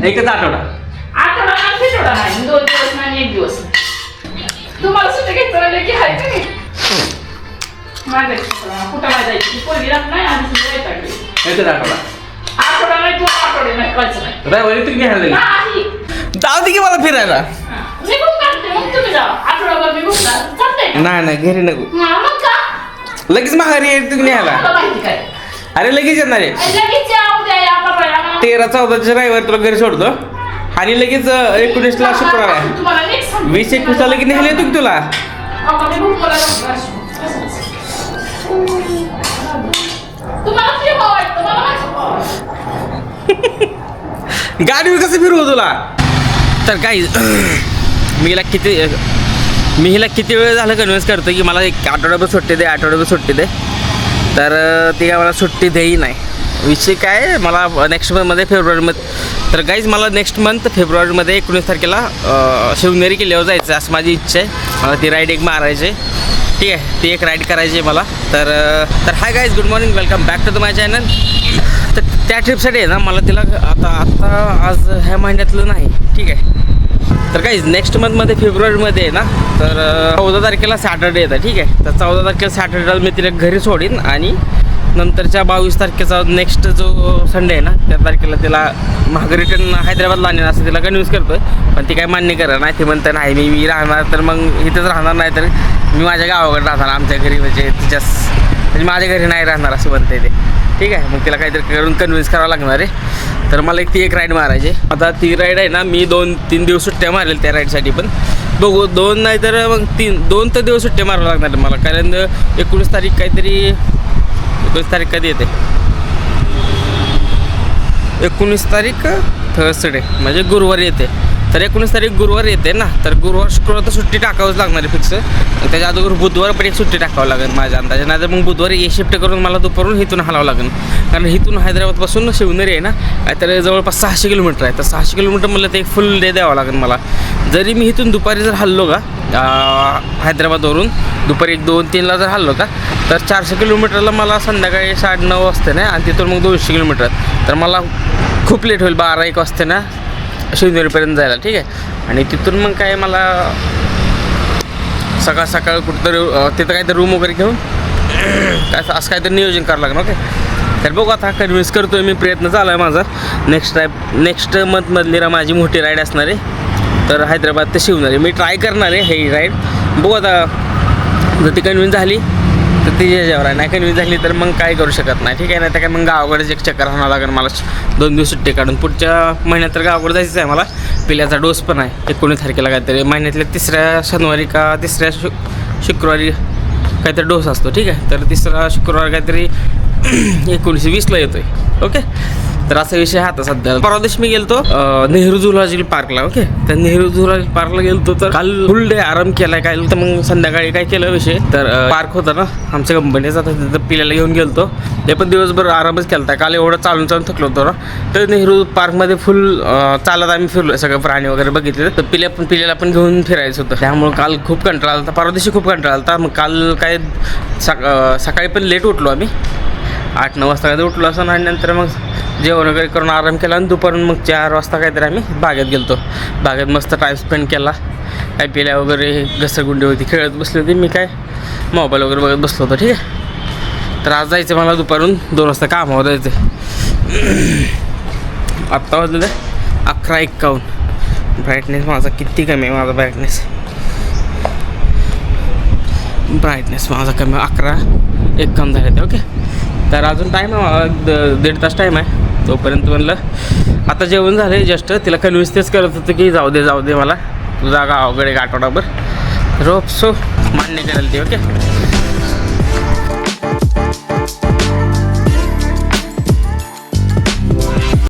एकच आठवडा नाही 2 दिवस नाही 1 दिवस तुम्हाला सुट्टी घ्यायचं म्हणलं की हाय का नाही माझं कुठं जायची पोरगी राहत नाही आणि सुद्धा वैतागली एकच आठवडा नाही 2 आठवडे नाही कळचं नाही रविवारी तुम्ही घ्यायला लागले. नाही जाऊ दे की मला फिरायला. मी खूप काढते मग तुम्ही जा आठवडाभर मी खूप चालतंय नाही घरी नको मग का लगेच माघारी येईल तुम्ही न्यायला. मला माहिती काय अरे लगेच येणार आहे. लगेच या उद्या या बाबा 13-14 रविवारी तुला घरी सोडतो आणि लगेच 19ला शुक्रवार आहे. तुम्हाला नेक्स्ट सांगते 20-21ला लगेच नेहले येतो तुला. आता मी खूप मला तुम्हाला फ्री वाटतं मला गाडीवर कसं फिरवू तुला. तर काही मी हिला किती वेळ झालं कन्व्हिन्स करतो की मला एक आठवड्याभर सुट्टी दे तर ती काय मला सुट्टी देई नाही. विषय काय मला नेक्स्ट मंथमध्ये फेब्रुवारीमध्ये तर गाईज मला नेक्स्ट मंथ फेब्रुवारीमध्ये 19 तारखेला शिवनेरी किल्ल्यावर जायचं असं माझी इच्छा आहे. मला ती राईड एक मारायची आहे. ठीक आहे ती एक राईड करायची आहे मला. तर hi guys good morning welcome back to my channel. तर त्या ट्रिपसाठी आहे ना मला तिला आता आज ह्या महिन्यातलं नाही. ठीक आहे तर काहीच नेक्स्ट मंथमध्ये फेब्रुवारीमध्ये आहे ना तर 14 तारखेला सॅटर्डे येतं. ठीक आहे तर 14 तारखेला सॅटर्डेला मी तिला घरी सोडीन आणि नंतरच्या 22 तारखेचा नेक्स्ट जो संडे आहे ना त्या तारखेला तिला मागं रिटर्न हैदराबादला आणेन असं तिला कन्व्हिन्स करतो आहे. पण ती काय मान्य करा नाही ती म्हणतं नाही मी राहणार तर मग इथंच राहणार नाही तर मी माझ्या गावाकडे राहणार आमच्या घरी म्हणजे माझ्या घरी नाही राहणार असं म्हणते ते. ठीक आहे मग तिला काहीतरी करून कन्व्हिन्स करावं लागणार आहे. तर मला ती एक राईड मारायची. आता ती राईड आहे ना मी 2-3 दिवस सुट्ट्या मारेल त्या राईडसाठी. पण बघू 2 नाही तर मग 2 तर दिवस सुट्ट्या मारावं लागणार मला. कारण 19 तारीख काहीतरी 19 तारीख कधी येते 19 तारीख थर्सडे म्हणजे गुरुवारी येते. तर 19 तारीख गुरुवार येते ना तर गुरुवार शुक्रवार तर सुट्टी टाकावंच लागणार आहे फिक्स. त्याच्या अगोदर बुधवार पण एक सुट्टी टाकावं लागेल माझ्या अंदाजे. नाही तर मग बुधवारी शिफ्ट करून मला दुपारून इथून हलावं लागेल. कारण इथून हैदराबादपासून शिवनेरी आहे ना काहीतरी जवळपास 600 किलोमीटर आहे. तर 600 किलोमीटर म्हणलं तर एक फुल डे द्यावं लागेल मला. जरी मी इथून दुपारी जर हल्लो का हैदराबादवरून दुपारी 1-2-3ला जर हल्लो का तर 400 किलोमीटरला मला संध्याकाळी 9:30 वाजते ना आणि तिथून मग 200 किलोमीटर तर मला खूप लेट होईल 12-1 वाजते ना शिवनेरीपर्यंत जायला. ठीक आहे आणि तिथून मग काय मला सकाळ कुठंतरी तिथं काहीतरी रूम वगैरे घेऊन काय असं काहीतरी नियोजन करावं लागणार. ओके तर बघू आता कन्व्हिन्स करतो आहे मी. प्रयत्न चालू आहे माझा. नेक्स्ट मंथमधली माझी मोठी राईड असणार आहे. तर हैदराबाद ते शिवनेरी मी ट्राय करणार आहे ही राईड. बघू आता जर ती कन्व्हिन्स झाली तर ती याच्यावर आहे. नाही कन्व्हिन्स झाली तर मग काय करू शकत नाही. ठीक आहे नाही तर काय मग गावाकडेच एक चक्कर राहणार लागेल मला 2 दिवस सुट्टी काढून. पुढच्या महिन्यात तर गावाकडे जायचं आहे मला. पिल्याचा डोस पण आहे 19 तारखेला काहीतरी महिन्यातल्या 3ऱ्या शनिवारी का 3ऱ्या शुक्रवारी काहीतरी डोस असतो. ठीक आहे तर 3रा शुक्रवार काहीतरी 19-20ला येतो आहे. ओके तर असा विषय आहे आता सध्या. परवा दिवशी मी गेलतो नेहरू झुलॉजिकल पार्कला. ओके तर नेहरू झुलॉजिकल पार्कला गेलतो तर काल फुल डे आराम केला. काय तर मग संध्याकाळी काय केलं विषय तर पार्क होता ना आमच्या कंपनीचा तर तिथं पिल्याला घेऊन गेलतो. ते पण दिवसभर आरामच केला होता. काल एवढं चालून थकलो होतो ना तर नेहरू पार्कमध्ये फुल चालत आम्ही फिरलो. सगळं प्राणी वगैरे बघितले तर पिल्याला पण घेऊन फिरायचं होतं. त्यामुळे काल खूप कंटाळा आला. परवा दिवशी खूप कंटाळा आला. मग काल काय सकाळी पण लेट उठलो आम्ही 8-9 वाजता काहीतरी उठलो असं आणि नंतर मग जेवण वगैरे करून आराम केला आणि दुपारून मग 4 वाजता काहीतरी आम्ही बागेत गेलतो. बागेत मस्त टाईम स्पेंड केला. काय पिल्या वगैरे घसरगुंडी होती खेळत बसली होती. मी काय मोबाईल वगैरे बघत बसलो होतो. ठीक आहे तर आज जायचं मला दुपारून 2 वाजता कामावर जायचं. आत्ता वाजलेलं 11:51. ब्राईटनेस माझा किती कमी आहे. माझा ब्राईटनेस माझा कमी 11:51 झाले ते. ओके तर अजून टाईम आहे 1.5 तास टाईम आहे. तोपर्यंत म्हणलं आता जेवण झालं जस्ट. तिला कन्व्हिन्स तेच करत होतं की जाऊ दे मला तुझा गावाकडे एक आठवडाभर रोप सो मान्य करेल ती. ओके